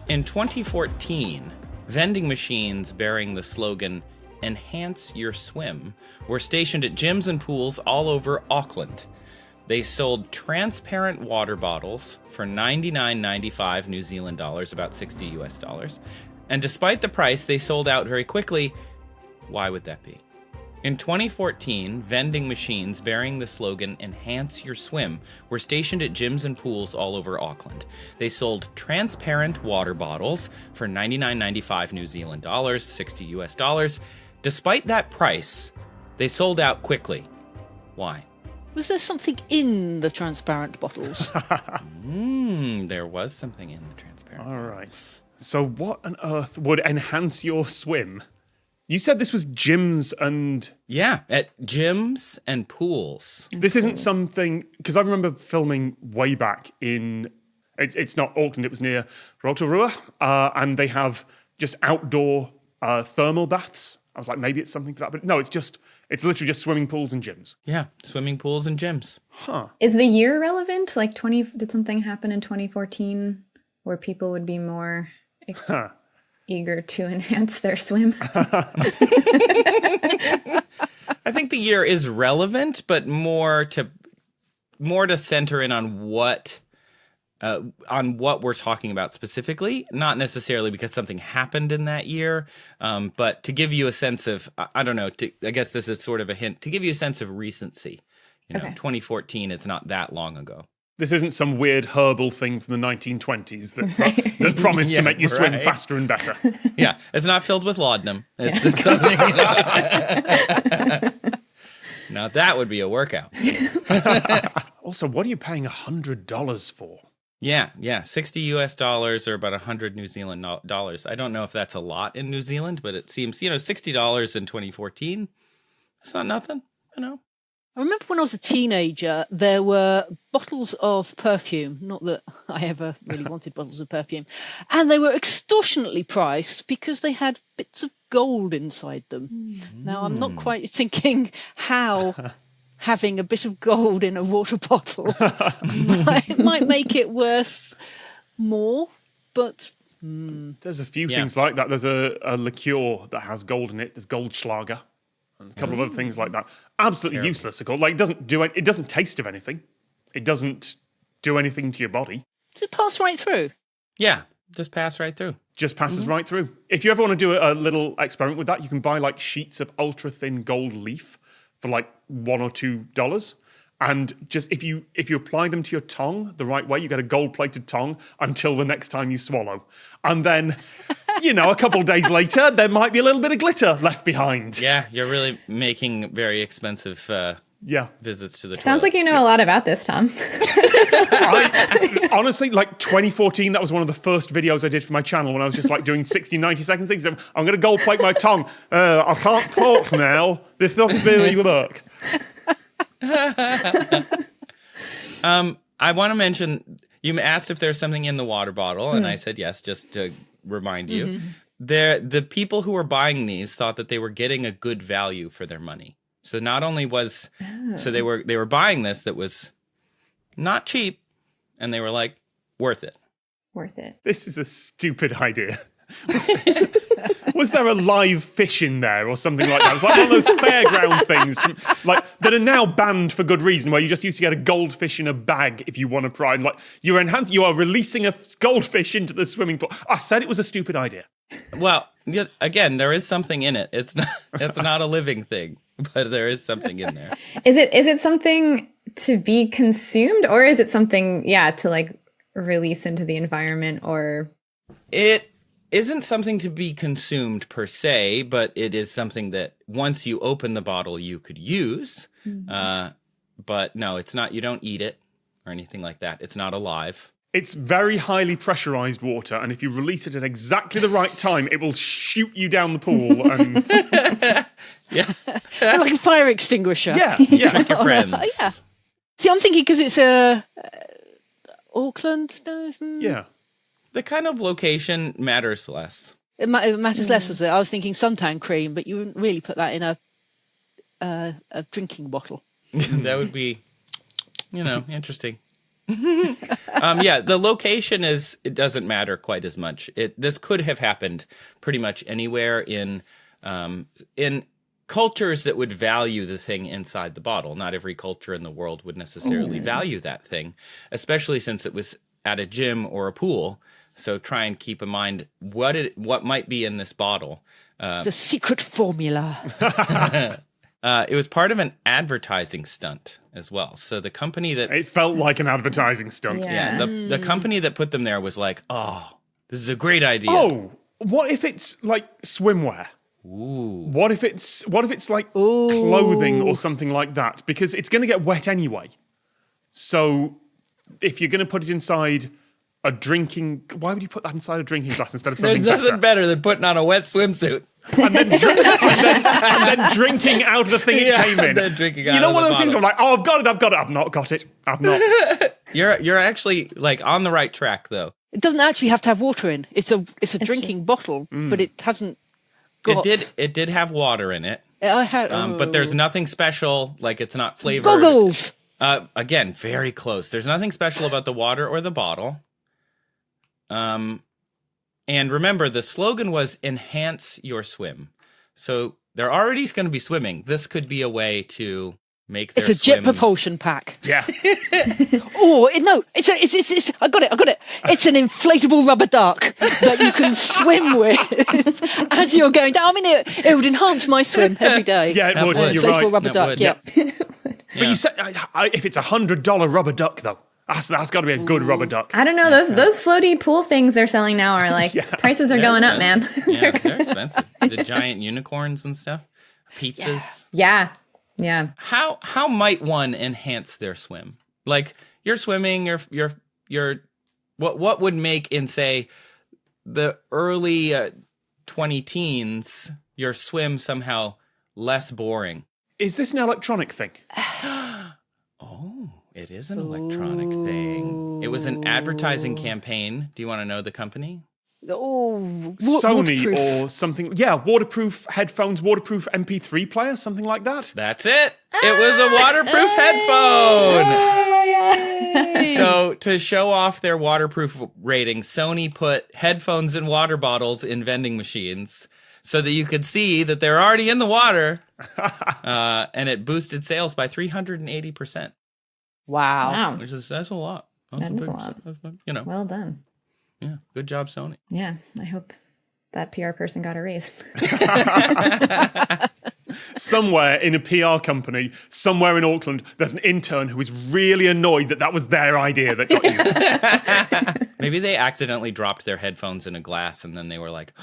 In 2014, vending machines bearing the slogan, "Enhance Your Swim," were stationed at gyms and pools all over Auckland. They sold transparent water bottles for $99.95 New Zealand dollars, about $60 US dollars. And despite the price, they sold out very quickly. Why would that be? In 2014, vending machines bearing the slogan, "Enhance Your Swim," were stationed at gyms and pools all over Auckland. They sold transparent water bottles for $99.95 New Zealand dollars, $60 US dollars. Despite that price, they sold out quickly. Why? Was there something in the transparent bottles? There was something in the transparent All right. bottles. So what on earth would enhance your swim? You said this was gyms and... Yeah, at gyms and pools. This isn't something... Because I remember filming way back in... It's not Auckland, it was near Rotorua. And they have just outdoor thermal baths. I was like, maybe it's something for that. But no, it's literally just swimming pools and gyms. Yeah, swimming pools and gyms. Huh. Is the year relevant? Like did something happen in 2014 where people would be more eager to enhance their swim? I think the year is relevant, but more to center in on what we're talking about specifically, not necessarily because something happened in that year, but to give you a sense of, I don't know, I guess this is sort of a hint, to give you a sense of recency. You know, 2014, it's not that long ago. This isn't some weird herbal thing from the 1920s that promised to make you swim faster and better. Yeah, it's not filled with laudanum. It's something. Now that would be a workout. Also, what are you paying $100 for? Yeah, $60 US dollars or about 100 New Zealand dollars. I don't know if that's a lot in New Zealand, but it seems, $60 in 2014. It's not nothing, I remember when I was a teenager, there were bottles of perfume. Not that I ever really wanted bottles of perfume. And they were extortionately priced because they had bits of gold inside them. Now, I'm not quite thinking how having a bit of gold in a water bottle might make it worth more, but... There's a few things like that. There's a liqueur that has gold in it. There's Goldschlager. And a couple of other things like that. Absolutely useless, of course. Like, it doesn't taste of anything. It doesn't do anything to your body. Does it pass right through? Yeah, just pass right through. Just passes right through. If you ever want to do a little experiment with that, you can buy like sheets of ultra thin gold leaf for like $1 or $2. And just if you apply them to your tongue the right way, you get a gold-plated tongue until the next time you swallow. And then, a couple of days later, there might be a little bit of glitter left behind. Yeah, you're really making very expensive visits to the Sounds toilet. like you know a lot about this, Tom. Honestly, like 2014, that was one of the first videos I did for my channel when I was just like doing 60, 90 second things. I'm going to gold plate my tongue. I can't talk now. This doesn't really work. I want to mention, you asked if there's something in the water bottle, and I said yes, just to remind you. The people who were buying these thought that they were getting a good value for their money. So not only so they were buying this that was not cheap, and they were like, worth it. Worth it. This is a stupid idea. Was there a live fish in there or something like that? It was like one of those fairground things that are now banned for good reason, where you just used to get a goldfish in a bag if you won a prize. Like you are releasing a goldfish into the swimming pool. I said it was a stupid idea. Well, again, there is something in it. It's not a living thing, but there is something in there. Is it something to be consumed, or is it something, to like release into the environment, or? It isn't something to be consumed per se, but it is something that once you open the bottle, you could use. But no, it's not. You don't eat it or anything like that. It's not alive. It's very highly pressurized water, and if you release it at exactly the right time, it will shoot you down the pool. And Like a fire extinguisher. Yeah. Trick your friends. Yeah. See, I'm thinking because it's Auckland. No. Yeah. The kind of location matters less. It matters less, as I was thinking suntan cream, but you wouldn't really put that in a drinking bottle. That would be, interesting. Yeah, the location it doesn't matter quite as much. This could have happened pretty much anywhere in cultures that would value the thing inside the bottle. Not every culture in the world would necessarily value that thing, especially since it was at a gym or a pool. So try and keep in mind what might be in this bottle. It's a secret formula. It was part of an advertising stunt as well. So the company that It felt like an advertising stunt. Yeah. the company that put them there was like, oh, this is a great idea. Oh, what if it's like swimwear? Ooh. What if it's like clothing or something like that? Because it's going to get wet anyway. So if you're going to put it inside a drinking, why would you put that inside a drinking glass instead of something There's nothing better? better than putting on a wet swimsuit. And then, and then drinking out of the thing it came in. And then drinking out you know of one the of those things where bottle. I'm like, oh, I've got it. I've not got it. I've not. You're actually like on the right track though. It doesn't actually have to have water in. It's a drinking bottle, but it hasn't got. It did have water in it. I had. But there's nothing special, like it's not flavored. Goggles. Again, very close. There's nothing special about the water or the bottle. And remember, the slogan was "Enhance your swim." So they're already going to be swimming. This could be a way to make their It's a jet swim- propulsion pack. Yeah. Oh no! It's I got it. It's an inflatable rubber duck that you can swim with as you're going down. I mean, it would enhance my swim every day. Yeah, it would. would. You're Inflatable right. rubber That duck. would. Yeah. But you said if it's $100 rubber duck though, that's got to be a good rubber duck. I don't know. Those floaty pool things they're selling now are like prices are They're going up, man. expensive. Yeah, they're expensive. The giant unicorns and stuff, pizzas. Yeah. How might one enhance their swim? Like you're swimming, you're what would make in say the early 20 teens your swim somehow less boring? Is this an electronic thing? Oh, it is an electronic thing. It was an advertising campaign. Do you want to know the company? Oh, Sony waterproof. or something. Yeah, waterproof headphones, waterproof MP3 player, something like that. That's it. It was a waterproof headphone. So to show off their waterproof rating, Sony put headphones and water bottles in vending machines so that you could see that they're already in the water. And it boosted sales by 380%, Wow. which is that's a lot. That is a lot. You know, Well done. yeah, good job, Sony. Yeah. I hope that PR person got a raise. Somewhere in a PR company, somewhere in Auckland, there's an intern who is really annoyed that was their idea that got used. Maybe they accidentally dropped their headphones in a glass and then they were like,